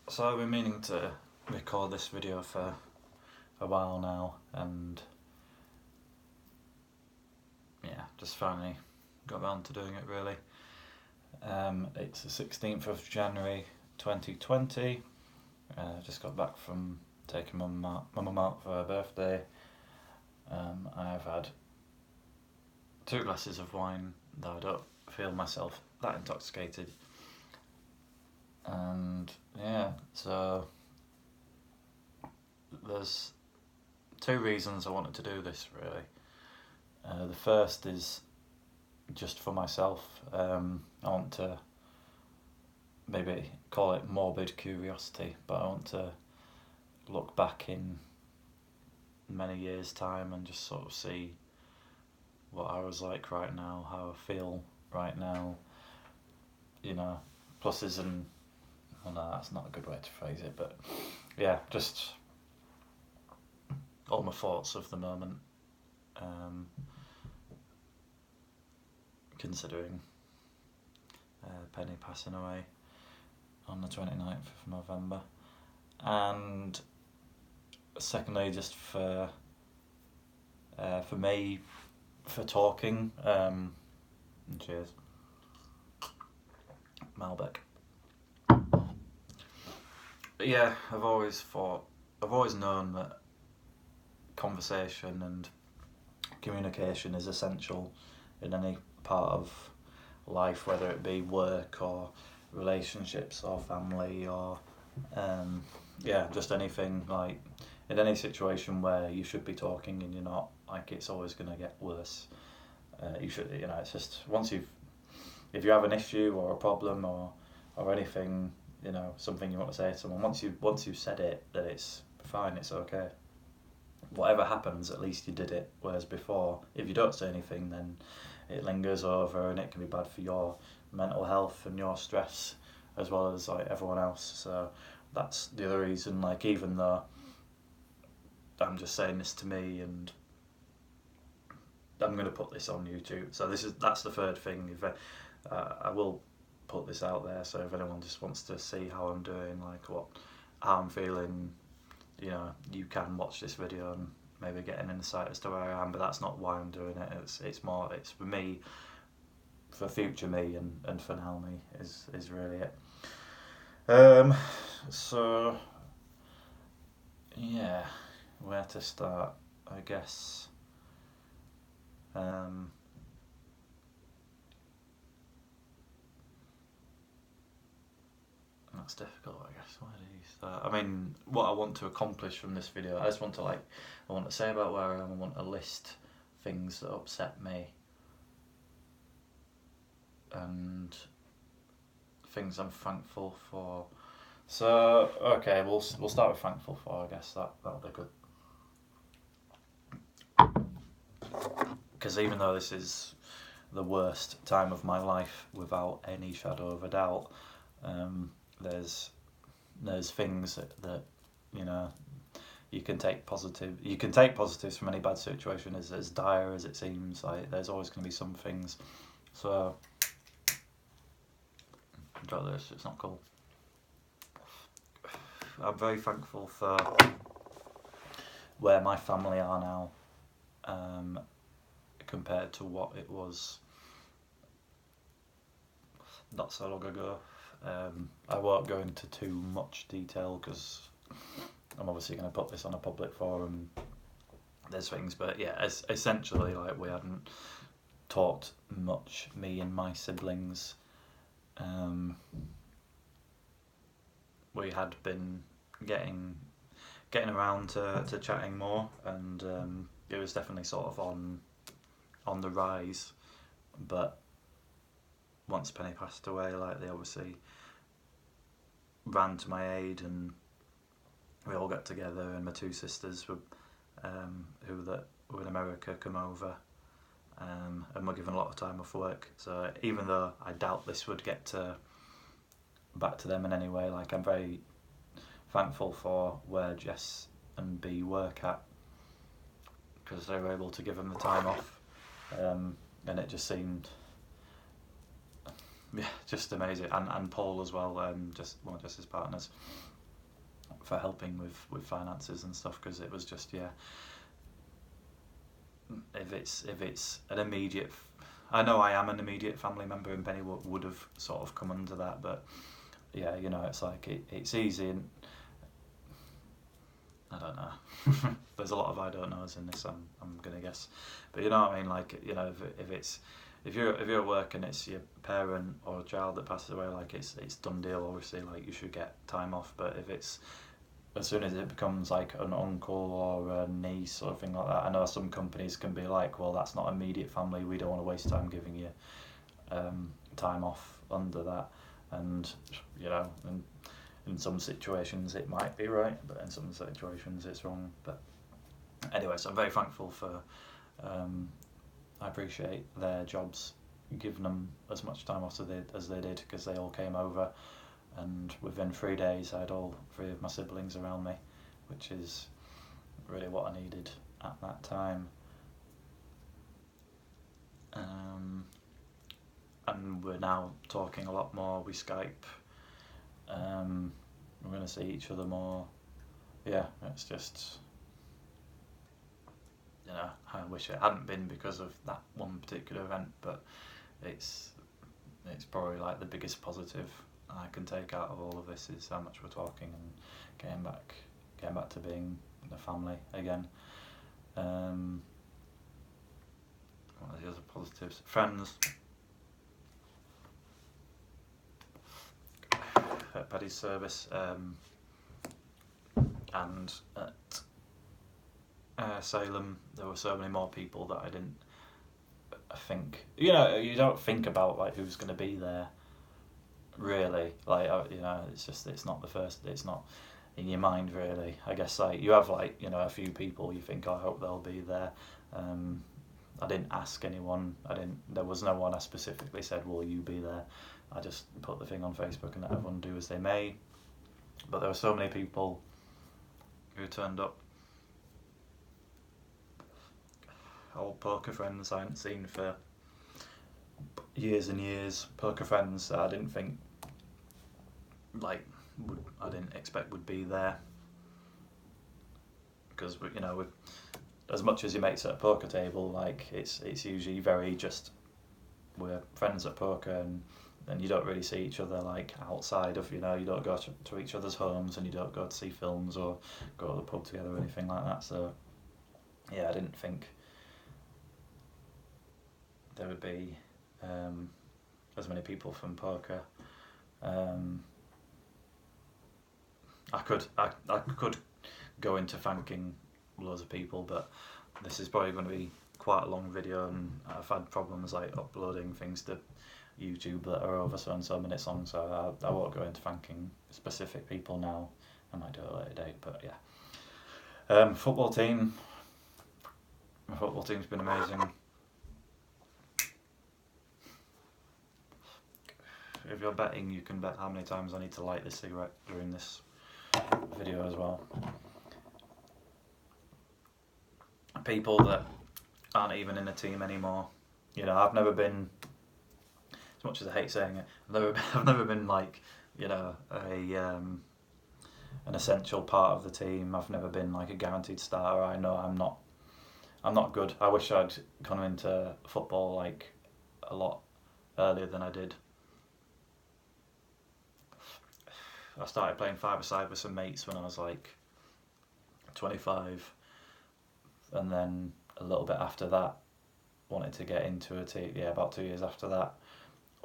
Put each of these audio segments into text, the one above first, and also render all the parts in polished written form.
So I've been meaning to record this video for a while now, and yeah, just finally got around to doing it really. It's the 16th of January 2020. Just got back from taking my mum out for her birthday. I've had 2 glasses of wine, though I don't feel myself that intoxicated. And yeah, so there's 2 reasons I wanted to do this really. The first is just for myself. I want to maybe call it morbid curiosity, but I want to look back in many years' time and just sort of see what I was like right now, how I feel right now, you know, pluses and, well, no, that's not a good way to phrase it, but yeah, just all my thoughts of the moment, considering Penny passing away on the 29th of November. And secondly, just for me, for talking, cheers, Malbec. But yeah, I've always known that conversation and communication is essential in any part of life, whether it be work or relationships or family or just anything. Like in any situation where you should be talking and you're not, like, it's always going to get worse. You should, it's just if you have an issue or a problem or anything, something you want to say to someone, once you've said it, then it's fine, it's okay. Whatever happens, at least you did it. Whereas before, if you don't say anything, then it lingers over and it can be bad for your mental health and your stress as well as like everyone else. So that's the other reason, like, even though I'm just saying this to me and I'm going to put this on YouTube, so that's the third thing. If I will put this out there, so if anyone just wants to see how I'm doing, like how I'm feeling, you can watch this video and maybe get an insight as to where I am. But that's not why I'm doing it. It's for me, for future me, and for now me is really it. So yeah, where to start, I guess. That's difficult, I guess. Where do you start? I mean, what I want to accomplish from this video, I want to say about where I am. I want to list things that upset me and things I'm thankful for. So, okay, we'll start with thankful for, I guess. That'll be good. Because even though this is the worst time of my life, without any shadow of a doubt, there's things that you can take positives from any bad situation. As dire as it seems, like, there's always going to be some things. So enjoy this. It's not cool. I'm very thankful for where my family are now, compared to what it was not so long ago. I won't go into too much detail because I'm obviously going to put this on a public forum. There's things, but yeah, essentially, like, we hadn't talked much, me and my siblings. We had been getting around to chatting more, and it was definitely sort of on the rise. But once Penny passed away, like, they obviously ran to my aid, and we all got together, and my 2 sisters who were in America come over, and we're given a lot of time off work. So even though I doubt this would get back to them in any way, like, I'm very thankful for where Jess and B work at, because they were able to give them the time off, and it just seemed just amazing. And Paul as well, just one of Jess's partners. for helping with finances and stuff, because it was just, yeah, if it's an immediate, I know I am an immediate family member, and Benny would have sort of come under that, but yeah, you know, it's like it's easy, and I don't know. There's a lot of I don't knows in this. I'm gonna guess, but you know what I mean. Like, you know, if you're at work and it's your parent or a child that passes away, like it's done deal. Obviously, like you should get time off. But if it's as soon as it becomes like an uncle or a niece or thing like that, I know some companies can be like, well, that's not immediate family. We don't want to waste time giving you time off under that, and you know, and in some situations it might be right, but in some situations it's wrong. But anyway, so I'm very thankful for. I appreciate their jobs giving them as much time off as they did, because they all came over, and within 3 days I had all 3 of my siblings around me, which is really what I needed at that time. And we're now talking a lot more. We Skype. We're going to see each other more. Yeah, it's just, you know, I wish it hadn't been because of that one particular event, but it's probably like the biggest positive I can take out of all of this is how much we're talking and getting back to being a family again. What are the other positives? Friends. At Paddy's service, and at Salem, there were so many more people that I didn't think. You know, you don't think about like who's going to be there. Really, like, you know, it's not the first. It's not in your mind really. I guess like you have like, you know, a few people you think, oh, I hope they'll be there. I didn't ask anyone. There was no one I specifically said, will you be there? I just put the thing on Facebook and let everyone do as they may. But there were so many people who turned up. Old poker friends I hadn't seen for years and years. Poker friends that I didn't think, like, I didn't expect would be there. Because, you know, with as much as your mates at a poker table, like it's usually very just, we're friends at poker, and you don't really see each other like outside of, you know, you don't go to each other's homes, and you don't go to see films or go to the pub together or anything like that. So yeah, I didn't think there would be as many people from poker. I could go into thanking loads of people, but this is probably going to be quite a long video, and I've had problems like uploading things to YouTube that are over so and so minutes long, so I won't go into thanking specific people now. I might do it at a later date, but yeah. Football team. My football team's been amazing. If you're betting, you can bet how many times I need to light this cigarette during this video as well. People that aren't even in a team anymore. You know, I've never been, as much as I hate saying it, I've never been like, you know, an essential part of the team. I've never been like a guaranteed starter. I know I'm not good. I wish I'd gone into football like a lot earlier than I did. I started playing five-a-side with some mates when I was like 25, and then a little bit after that wanted to get into a team. Yeah, about 2 years after that,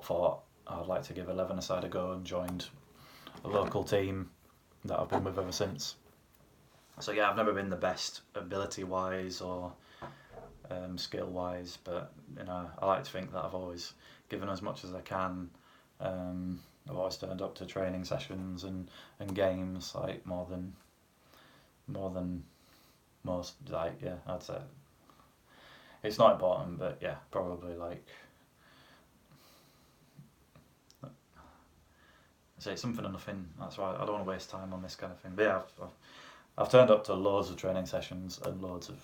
thought I'd like to give 11-a-side a go, and joined a local team that I've been with ever since. So yeah, I've never been the best ability-wise or skill-wise, but you know, I like to think that I've always given as much as I can. I've always turned up to training sessions and games like more than most. Like, yeah, I'd say it's not important, but yeah, probably like, I say something or nothing. That's why I don't want to waste time on this kind of thing. But yeah, I've turned up to loads of training sessions and loads of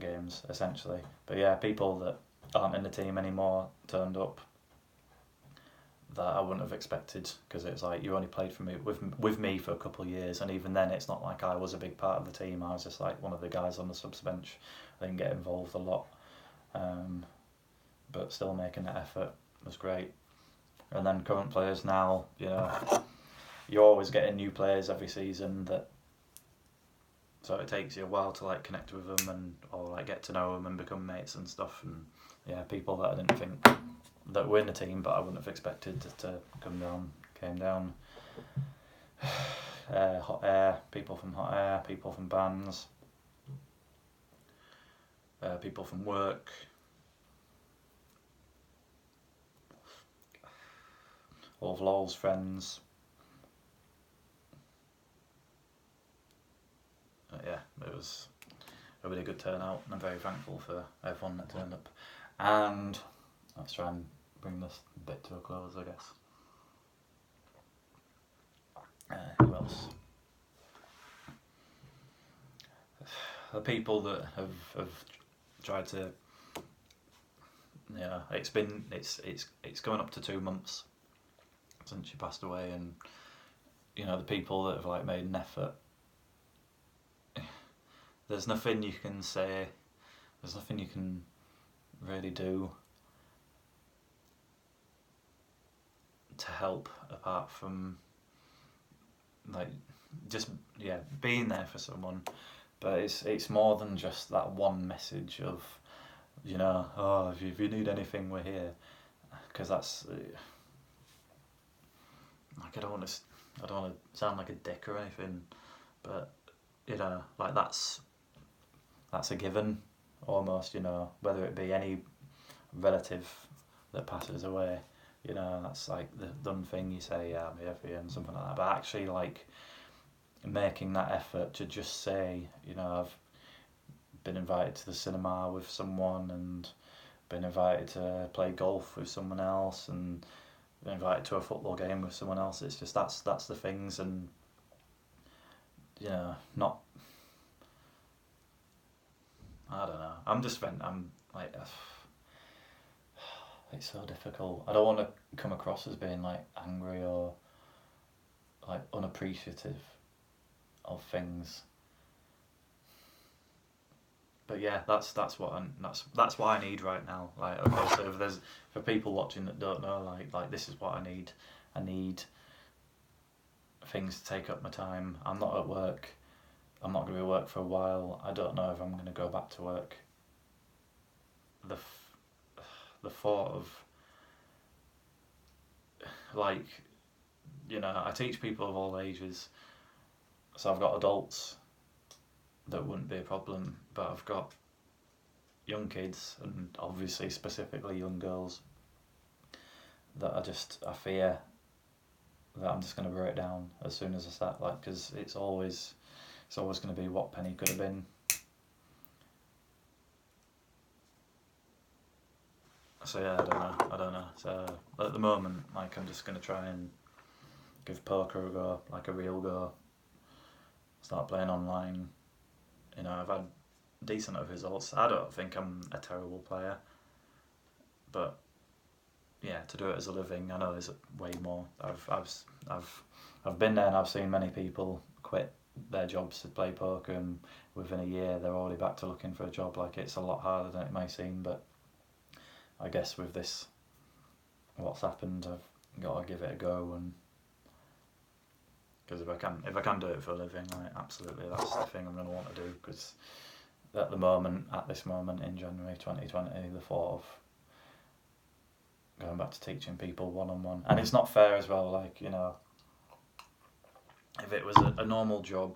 games essentially. But yeah, people that aren't in the team anymore turned up. that I wouldn't have expected, because it's like you only played for me with me for a couple of years, and even then it's not like I was a big part of the team. I was just like one of the guys on the subs bench. I didn't get involved a lot, but still making that effort was great. And then current players now, you know, you're always getting new players every season, so it takes you a while to like connect with them and or like get to know them and become mates and stuff. And yeah, people that I didn't think that were in the team, but I wouldn't have expected to come down, came down. Hot Air, people from Hot Air, people from bands, people from work. All of Lowell's friends. Yeah, it was a really good turnout, and I'm very thankful for everyone that turned up. And let's try and bring this bit to a close, I guess. Who else? The people that have tried to, yeah, it's going up to 2 months since she passed away, and you know, the people that have like made an effort. There's nothing you can say. There's nothing you can really do to help apart from like just being there for someone. But it's more than just that one message of, you know, oh, if you need anything, we're here, because that's like I don't want to sound like a dick or anything, but you know, like that's a given almost, you know, whether it be any relative that passes away, you know, that's like the done thing, you say, yeah, I'm here for you and something like that. But actually like making that effort to just say, you know, I've been invited to the cinema with someone, and been invited to play golf with someone else, and been invited to a football game with someone else. It's just that's the things. And you know, not, I don't know, I'm like it's so difficult. I don't want to come across as being like angry or like unappreciative of things. But yeah, that's what I need right now. Like, okay, so if there's, for people watching that don't know, like this is what I need. I need things to take up my time. I'm not at work. I'm not going to be at work for a while. I don't know if I'm going to go back to work. The thought of like, you know, I teach people of all ages, so I've got adults that wouldn't be a problem, but I've got young kids, and obviously specifically young girls, that I fear that I'm just going to break down as soon as I start, like, because it's always going to be what Penny could have been. So yeah, I don't know. So at the moment, like, I'm just going to try and give poker a go, like a real go. Start playing online. You know, I've had decent of results. I don't think I'm a terrible player, but yeah, to do it as a living, I know there's way more. I've been there, and I've seen many people quit their jobs to play poker, and within a year they're already back to looking for a job. Like, it's a lot harder than it may seem, but I guess with this, what's happened, I've got to give it a go. And because if I can do it for a living, like, absolutely, that's the thing I'm going to want to do. Because at this moment in January 2020, the thought of going back to teaching people one-on-one, and it's not fair as well, like, you know, if it was a normal job,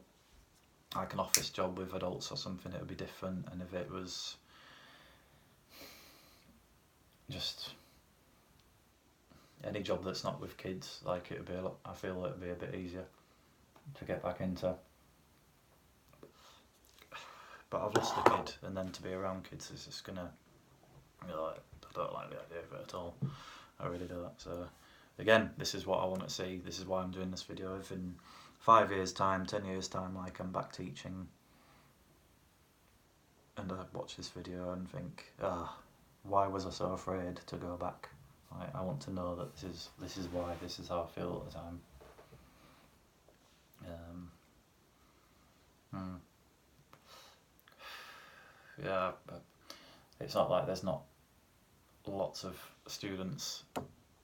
like an office job with adults or something, it would be different. And if it was just any job that's not with kids, like, it would be I feel it would be a bit easier to get back into. But I've lost a kid, and then to be around kids is just gonna, you know, I don't like the idea of it at all. I really don't. So again, this is what I want to see. This is why I'm doing this video. If in 5 years time, 10 years time, like, I'm back teaching, and I watch this video and think, why was I so afraid to go back I want to know that this is why, this is how I feel at the time. Yeah, but it's not like there's not lots of students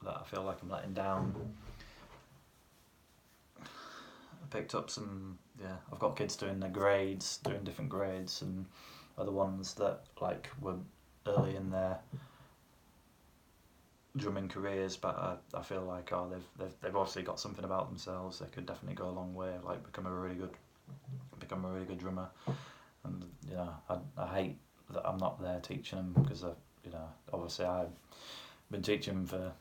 that I feel like I'm letting down. I picked up some, I've got kids doing different grades, and other ones that like were early in their drumming careers, but I feel like they've obviously got something about themselves. They could definitely go a long way, like become a really good drummer. And I hate that I'm not there teaching them, because obviously I've been teaching them for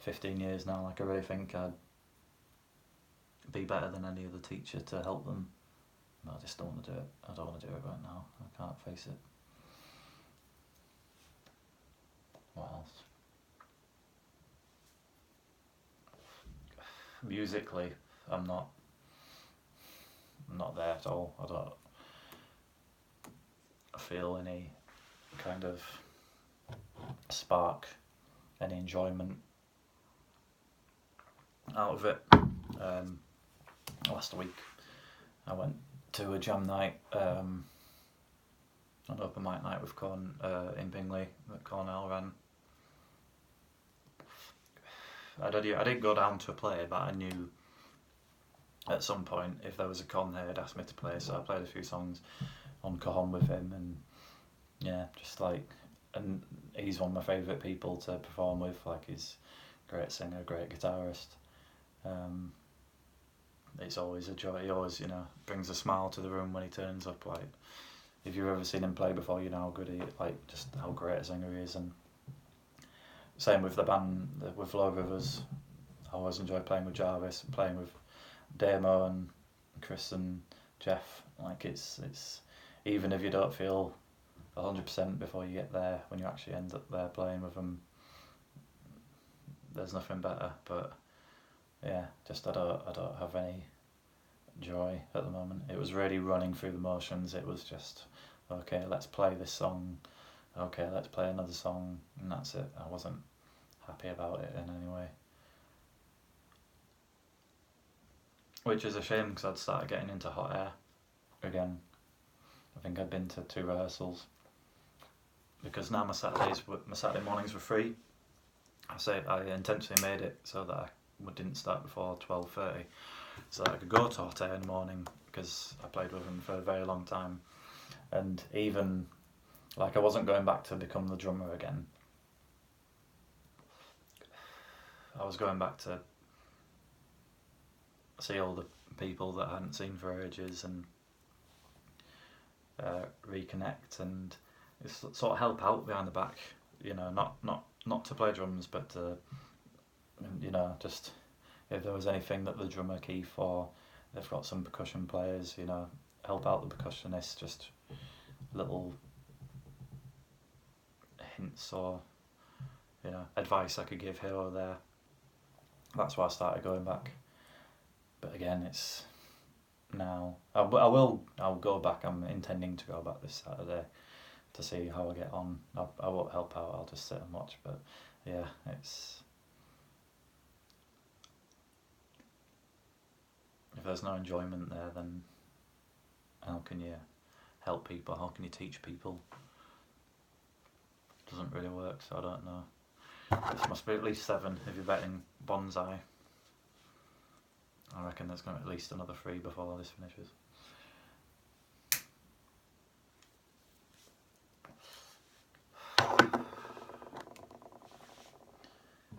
15 years now. Like, I really think I'd be better than any other teacher to help them. But I just don't want to do it. I don't want to do it right now. I can't face it. What else? Musically, I'm not there at all. I don't feel any kind of spark, any enjoyment out of it. Last week I went to a jam night, an open mic night with in Bingley that Cornell ran. I didn't go down to a play, but I knew at some point if there was a con there, he'd asked me to play, so I played a few songs on cajon with him, and and he's one of my favourite people to perform with. Like, he's a great singer, great guitarist. It's always a joy. He always, brings a smile to the room when he turns up. Like, if you've ever seen him play before, you know how good just how great a singer he is. And same with the band, with Low Rivers. I always enjoy playing with Jarvis and playing with Damo and Chris and Jeff. Like, it's even if you don't feel 100% before you get there, when you actually end up there playing with them, there's nothing better. But yeah, just I don't have any joy at the moment. It was really running through the motions. It was just, okay, let's play this song, okay, let's play another song, and that's it. I wasn't happy about it in any way, which is a shame, because I'd started getting into hot air again. I think I'd been to 2 rehearsals, because now my Saturday mornings were free. I intentionally made it so that I didn't start before 12:30, so that I could go to hot air in the morning, because I played with them for a very long time. And even like, I wasn't going back to become the drummer again. I was going back to see all the people that I hadn't seen for ages, and reconnect, and sort of help out behind the back. Not to play drums, but to, just if there was anything that the drummer Keith, or they've got some percussion players, help out the percussionists, just little hints or advice I could give here or there. That's why I started going back. But again, it's now I'll go back. I'm intending to go back this Saturday to see how I get on. I won't help out, I'll just sit and watch. But yeah, it's, if there's no enjoyment there, then how can you help people? How can you teach people? It doesn't really work, so I don't know. This must be at least 7 if you're betting Bonsai. I reckon there's going to be at least another 3 before this finishes.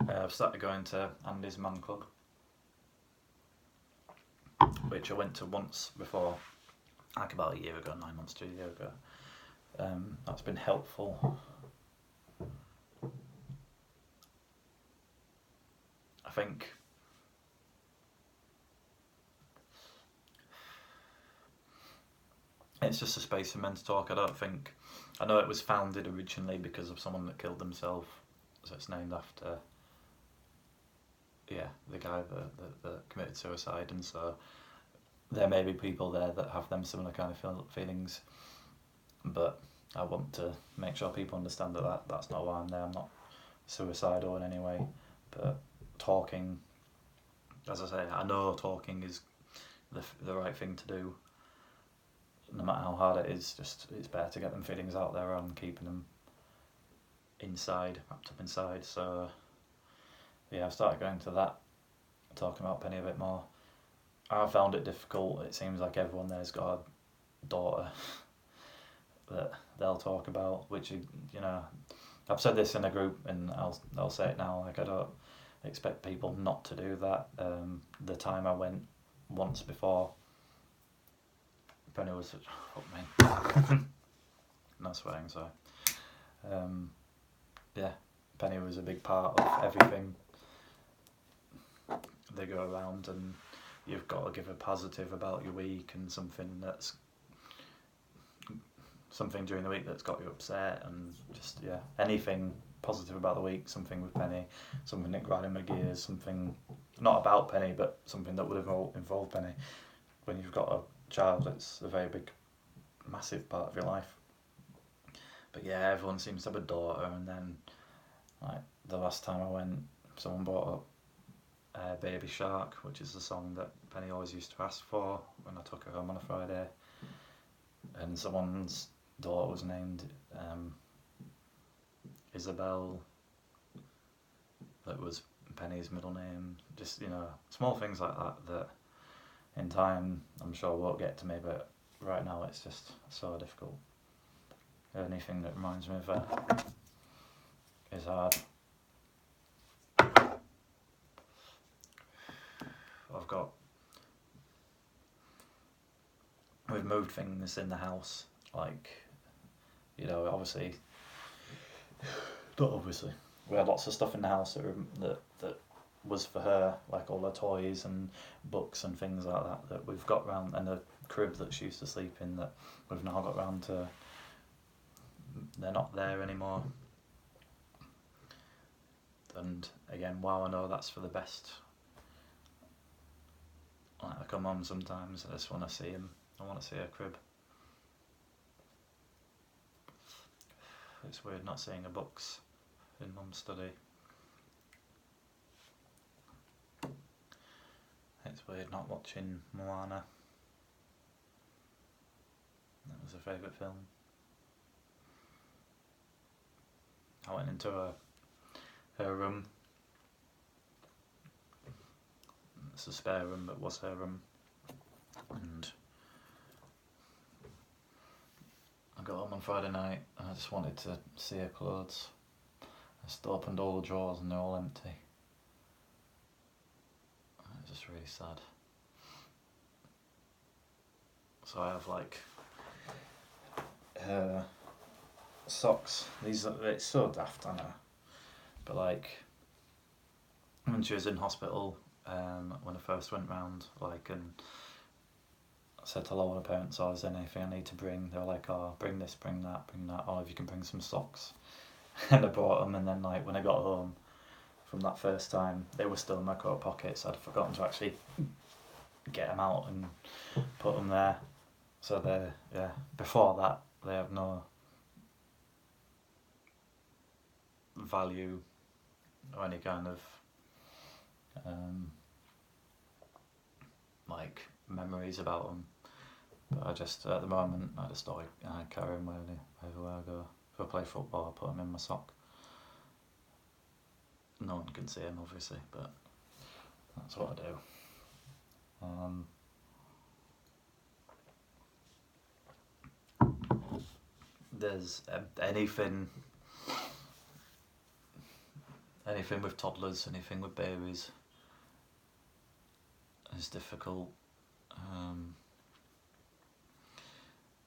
I've started going to Andy's Man Club, which I went to once before, like about a year ago, 9 months to a year ago. That's been helpful. I think it's just a space for men to talk. I know it was founded originally because of someone that killed himself, so it's named after the guy that committed suicide, and so there may be people there that have them similar kind of feelings, but I want to make sure people understand that that's not why I'm there. I'm not suicidal in any way, but talking, as I say, I know talking is the right thing to do. No matter how hard it is, just it's better to get them feelings out there rather than keeping them inside, wrapped up inside. So yeah, I've started going to that, talking about Penny a bit more. I found it difficult. It seems like everyone there's got a daughter that they'll talk about, which, you know, I've said this in a group and I'll say it now. Like, I don't expect people not to do that. The time I went once before, Penny was fuck me. No swearing, sorry. Yeah, Penny was a big part of everything. They go around and you've got to give a positive about your week and something during the week that's got you upset, and just, yeah, anything positive about the week, something with Penny, something that grinded my gears, something not about Penny but something that would involve Penny. When you've got a child, it's a very big, massive part of your life. But yeah, everyone seems to have a daughter, and then like the last time I went, someone brought up Baby Shark, which is the song that Penny always used to ask for when I took her home on a Friday, and someone's daughter was named Isabel. That was Penny's middle name. Just, you know, small things like that in time I'm sure won't get to me, but right now it's just so difficult. Anything that reminds me of her is hard. We've moved things in the house, like, you know, obviously, not obviously, we had lots of stuff in the house that was for her, like all her toys and books and things like that we've got round, and a crib that she used to sleep in that we've now got round to. They're not there anymore. And again, while I know that's for the best, like, I come home sometimes, I just want to see him. I want to see her crib. It's weird not seeing her books in Mum's study. It's weird not watching Moana. That was her favourite film. I went into her room. It's a spare room, but was her room. And I got home on Friday night and I just wanted to see her clothes. I just opened all the drawers and they're all empty. It's just really sad. So I have like socks. It's so daft, I know. But like, when she was in hospital, when I first went round, like, and I said to all her parents, oh, is there anything I need to bring? They were like, oh, bring this, bring that, oh, if you can bring some socks. And I brought them, and then like when I got home from that first time, they were still in my coat pockets. I'd forgotten to actually get them out and put them there. So before that, they have no value or any kind of like memories about them. But I just, at the moment, I just thought I'd carry them wherever I go. If I play football, I put them in my sock. No one can see them, obviously, but that's what I do. There's anything with toddlers, anything with babies is difficult.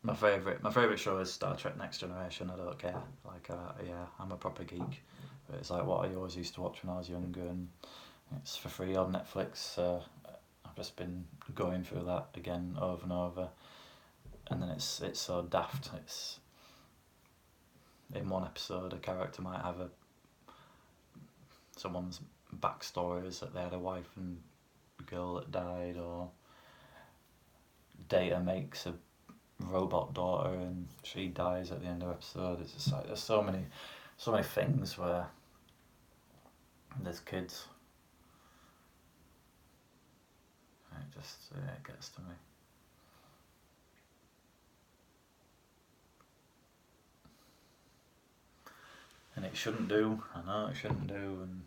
My favourite show is Star Trek Next Generation. I don't care. Like, yeah, I'm a proper geek. But it's like what I always used to watch when I was younger, and it's for free on Netflix. So I've just been going through that again over and over. And then it's so daft. It's in one episode, a character might have someone's backstory is that they had a wife and girl that died, or Data makes a robot daughter and she dies at the end of the episode. It's just like there's so many things where there's kids. It gets to me. And it shouldn't do. I know it shouldn't do, and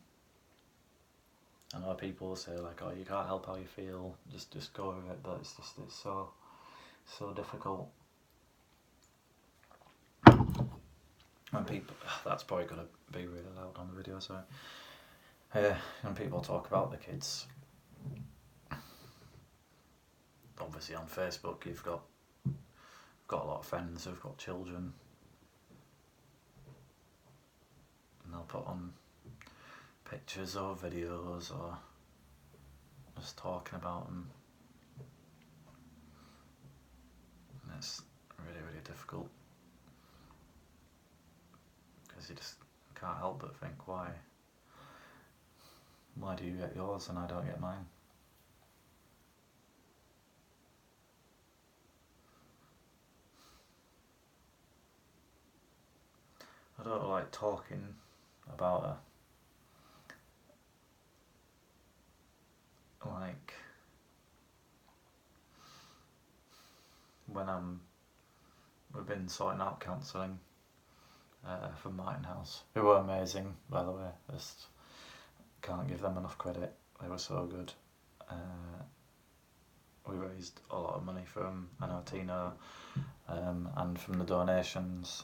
I know people say like, "Oh, you can't help how you feel. Just go with it." But it's so difficult. When people, that's probably gonna be really loud on the video. Sorry. When people talk about the kids, obviously on Facebook, you've got a lot of friends who've got children, and they'll put on pictures or videos or just talking about them. And it's really, really difficult, because you just can't help but think, why do you get yours and I don't get mine? I don't like talking about her. Like, when we've been sorting out counselling for Martin House, who were amazing, by the way. Just can't give them enough credit. They were so good. We raised a lot of money from, I know, Tina, and from the donations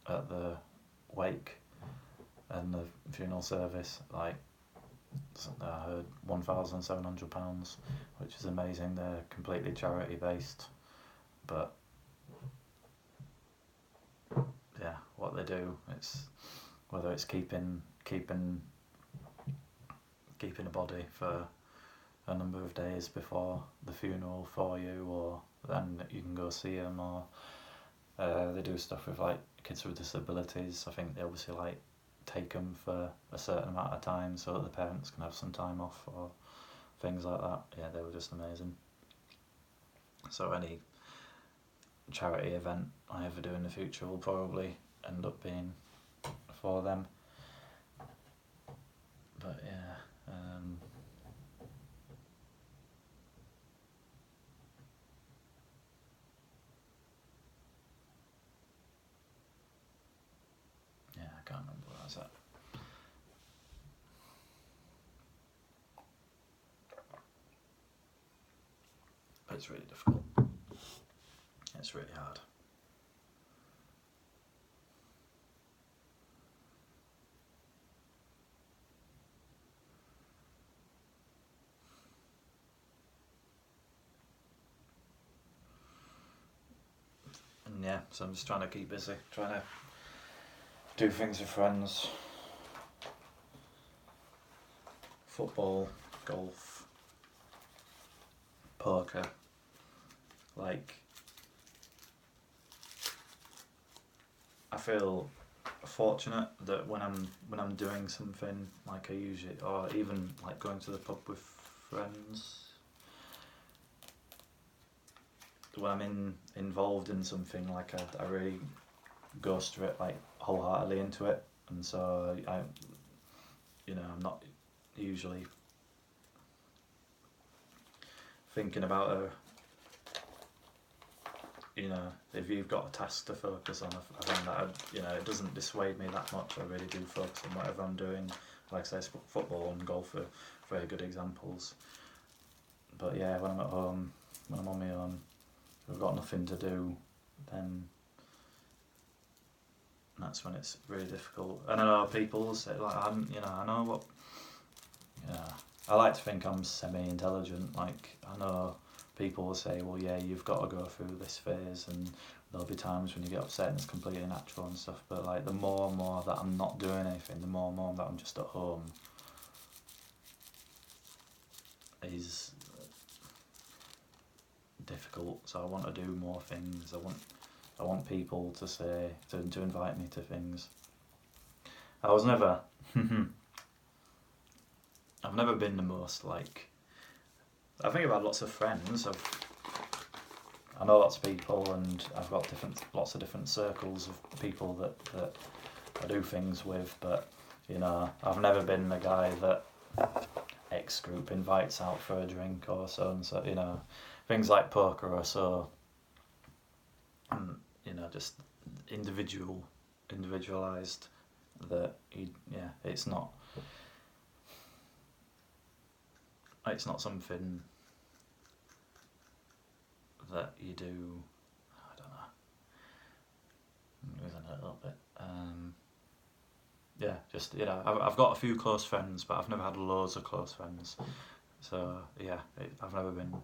at the wake and the funeral service. Like, I heard £1,700, which is amazing. They're completely charity based, but yeah, what they do, it's whether it's keeping a body for a number of days before the funeral for you, or then you can go see them, or they do stuff with like kids with disabilities. I think they obviously like take them for a certain amount of time so that the parents can have some time off or things like that. Yeah, they were just amazing. So any charity event I ever do in the future will probably end up being for them. But yeah, I can't remember where I was at. But it's really difficult. It's really hard. And yeah, so I'm just trying to keep busy, trying to do things with friends. Football, golf, poker. Like, I feel fortunate that when I'm doing something like I usually, or even like going to the pub with friends, when I'm involved in something, like I really go straight, like wholeheartedly into it, and so I'm not usually thinking about if you've got a task to focus on, I find that it doesn't dissuade me that much. I really do focus on whatever I'm doing. Like I say, football and golf are very good examples. But yeah, when I'm at home, when I'm on my own, if I've got nothing to do, then that's when it's really difficult. And I know people say, like, I know what. I like to think I'm semi-intelligent. Like, I know people will say, well, yeah, you've got to go through this phase, and there'll be times when you get upset, and it's completely natural and stuff. But like, the more and more that I'm not doing anything, the more and more that I'm just at home, is difficult. So I want to do more things. I want people to say, to invite me to things. I was never I've never been the most, like, I think I've had lots of friends. I know lots of people, and I've got lots of different circles of people that I do things with. But You know, I've never been the guy that X group invites out for a drink or so and so. You know, things like poker are so, you know, just individualized that it's not something that you do. I don't know. I'm losing it a little bit. Yeah, just, you know, I've got a few close friends, but I've never had loads of close friends. So yeah, I've never been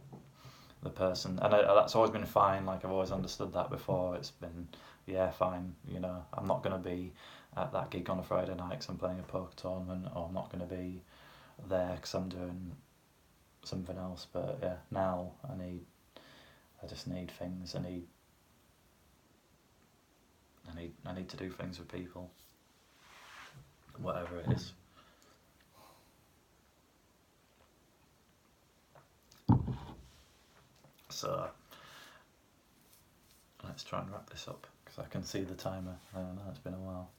the person, and that's always been fine. Like, I've always understood that before. It's been, yeah, fine. You know, I'm not gonna be at that gig on a Friday night because I'm playing a poker tournament, or I'm not gonna be there because I'm doing something else. But yeah, now I just need things. I need to do things with people, whatever it is. So let's try and wrap this up because I can see the timer. I know it's been a while.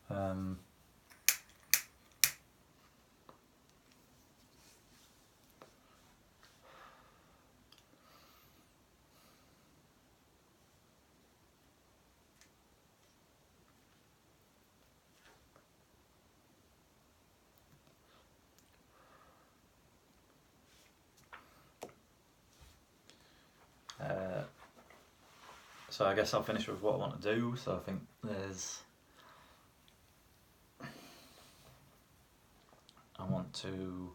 So I guess I'll finish with what I want to do. So I think I'm going to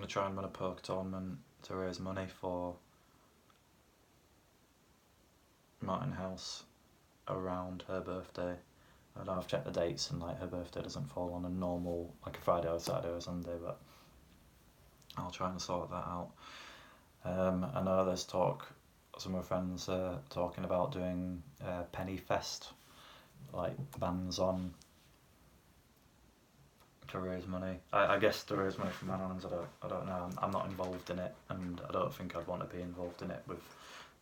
try and run a poker tournament to raise money for Martin House around her birthday. I know I've checked the dates, and like, her birthday doesn't fall on a normal, like a Friday or Saturday or Sunday, but I'll try and sort that out. I know there's some of my friends are talking about doing Penny Fest, like bands on to raise money. I guess to raise money for Manlands. I don't know. I'm not involved in it, and I don't think I'd want to be involved in it with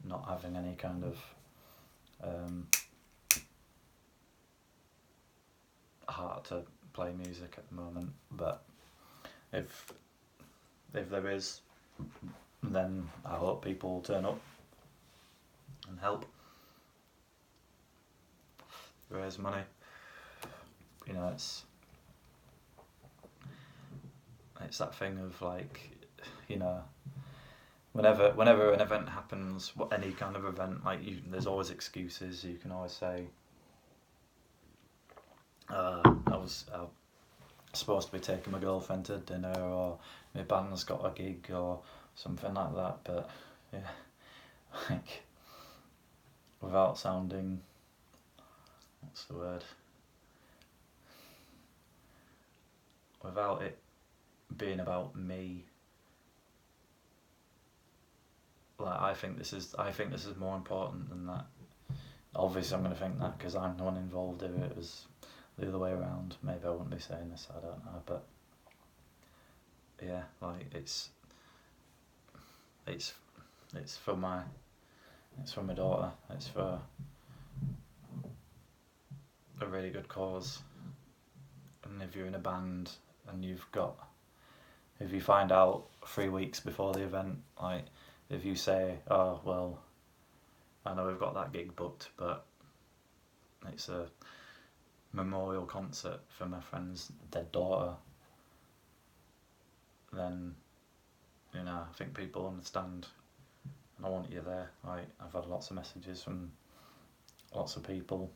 not having any kind of heart to play music at the moment. But if there is, then I hope people will turn up and help raise money. You know, it's that thing of, like, you know, whenever an event happens, any kind of event, like, there's always excuses. You can always say, I was supposed to be taking my girlfriend to dinner, or my band's got a gig or something like that. But yeah, like, without sounding, what's the word? Without it being about me, like, I think this is more important than that. Obviously, I'm going to think that because I'm the one involved. If it was the other way around, maybe I wouldn't be saying this. I don't know, but yeah, like, it's for my daughter. It's for a really good cause. And if you're in a band and if you find out 3 weeks before the event, like, if you say, oh, well, I know we've got that gig booked, but it's a memorial concert for my friend's dead daughter, then, you know, I think people understand, and I want you there. Like, I've had lots of messages from lots of people,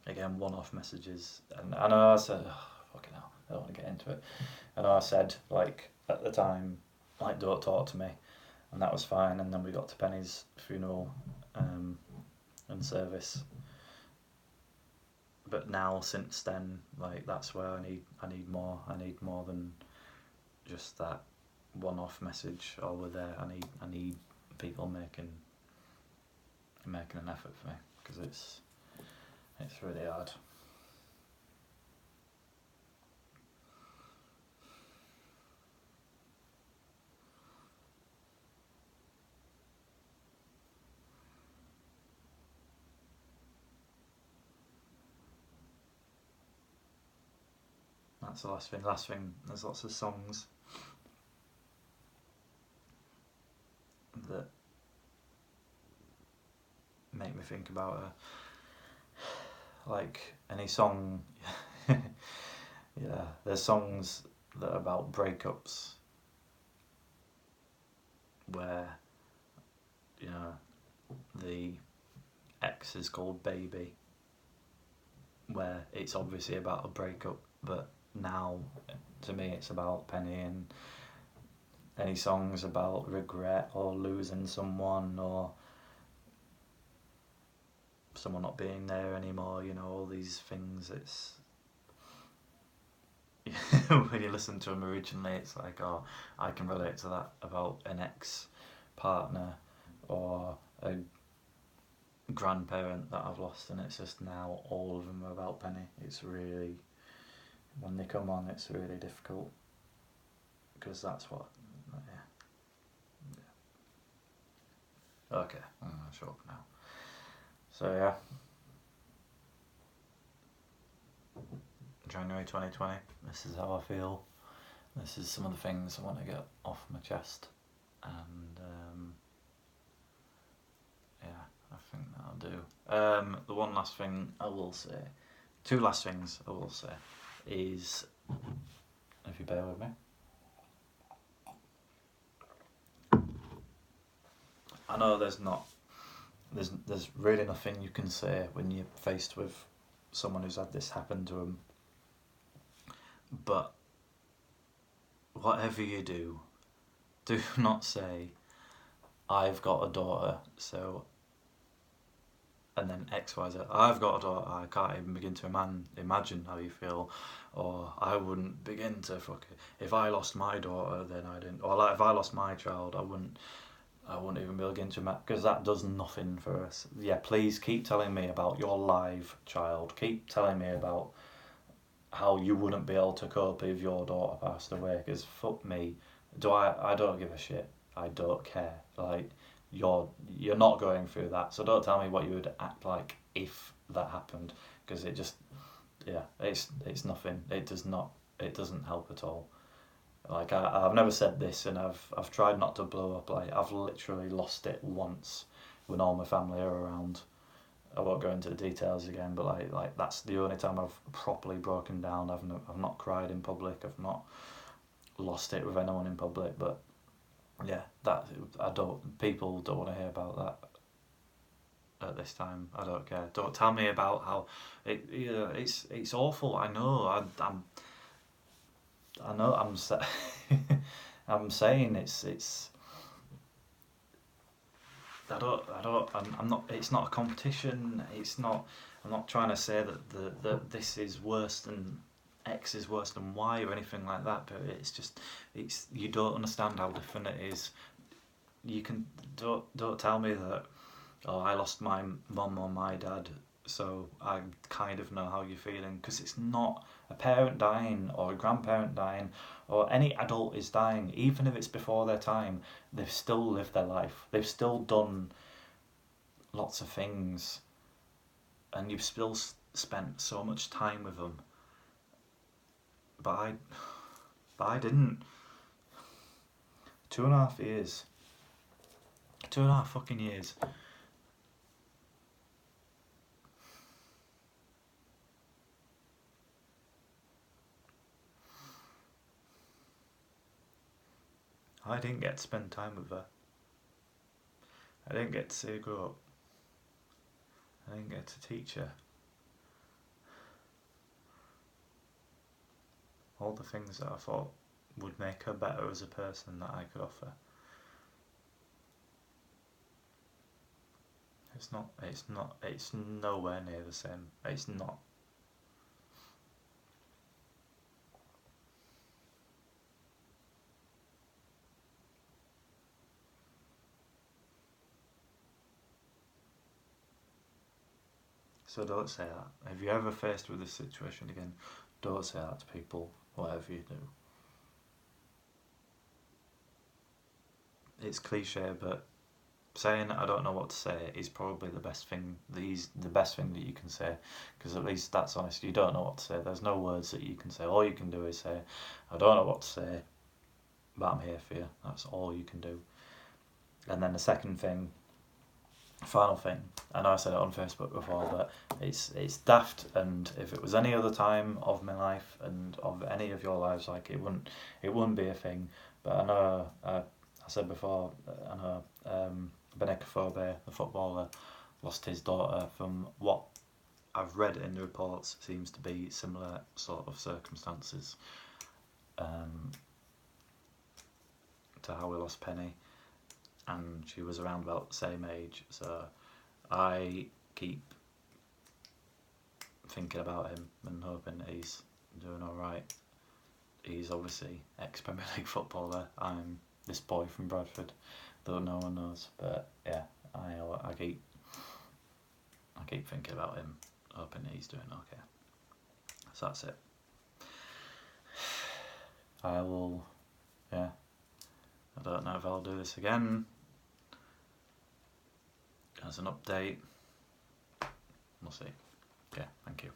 again, one-off messages, and I know I said, oh, fucking hell, I don't want to get into it. I know I said, like, at the time, like, don't talk to me, and that was fine. And then we got to Penny's funeral and service, but now, since then, like, that's where I need more than just that one-off message, or we're there. I need people making an effort for me, because it's really hard. That's the last thing. Last thing, there's lots of songs that make me think about her. Like any song, yeah, there's songs that are about breakups where, you know, the ex is called Baby, where it's obviously about a breakup, but now to me it's about Penny. And any songs about regret or losing someone or someone not being there anymore, you know, all these things. It's when you listen to them originally, it's like, oh, I can relate to that about an ex partner or a grandparent that I've lost. And it's just now all of them are about Penny. It's really, when they come on, it's really difficult because that's what, yeah. Okay, I'm gonna shut up now. So yeah, January 2020, this is how I feel. This is some of the things I want to get off my chest. And yeah, I think that'll do. The one last thing I will say, two last things I will say is, if you bear with me, I know there's really nothing you can say when you're faced with someone who's had this happen to them, but whatever you do not say, I've got a daughter, so, and then XYZ, I've got a daughter, I can't even begin to imagine how you feel, or I wouldn't begin to if I lost my daughter, then I didn't, or like if I lost my child, I wouldn't even be able to get into imagine, because that does nothing for us. Yeah, please keep telling me about your live child, keep telling me about how you wouldn't be able to cope if your daughter passed away, because fuck me, I don't give a shit. I don't care. Like, you're not going through that, so don't tell me what you would act like if that happened, because it just, yeah, it's nothing. It doesn't help at all. Like, I've never said this, and I've tried not to blow up. Like, I've literally lost it once when all my family are around. I won't go into the details again, but like that's the only time I've properly broken down. I've not cried in public. I've not lost it with anyone in public. But yeah, people don't want to hear about that at this time. I don't care. Don't tell me about how it's awful. I know. I know. I'm saying it's. I'm not. It's not a competition. It's not. I'm not trying to say that this is worse than X is worse than Y or anything like that. But it's just, you don't understand how different it is. You can don't tell me that, oh, I lost my mum or my dad, so I kind of know how you're feeling, because it's not. A parent dying or a grandparent dying or any adult is dying, even if it's before their time, they've still lived their life. They've still done lots of things, and you've still spent so much time with them. But I didn't. 2.5 years. 2.5 fucking years. I didn't get to spend time with her. I didn't get to see her grow up. I didn't get to teach her all the things that I thought would make her better as a person that I could offer. It's nowhere near the same. It's not. So don't say that. If you're ever faced with this situation again, don't say that to people, whatever you do. It's cliche, but saying I don't know what to say is probably the best thing. The best thing that you can say, because at least that's honest. You don't know what to say. There's no words that you can say. All you can do is say, I don't know what to say, but I'm here for you. That's all you can do. And then the second thing, final thing, I know I said it on Facebook before, but it's daft. And if it was any other time of my life and of any of your lives, like it wouldn't be a thing. But I know I said before, I know Benik Afobe, the footballer, lost his daughter. From what I've read in the reports, seems to be similar sort of circumstances to how we lost Penny, and she was around about the same age. So I keep thinking about him and hoping that he's doing all right. He's obviously ex-Premier League footballer. I'm this boy from Bradford, though no one knows. But yeah, I keep thinking about him, hoping that he's doing okay. So that's it. I will, yeah. I don't know if I'll do this again as an update. We'll see. Okay, thank you.